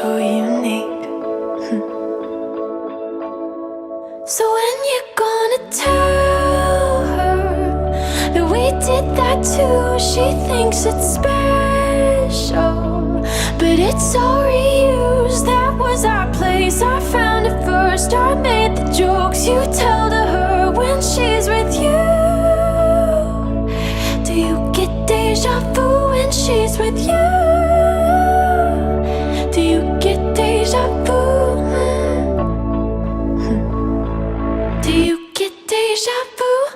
so unique. So when you're gonna tell her that we did that too? She thinks it's special, but it's all reused. That was our place, I found it first. I made the jokes you tell to her when she's with you. Do you get deja vu when she's with you? Do you get deja vu? Do you get deja vu?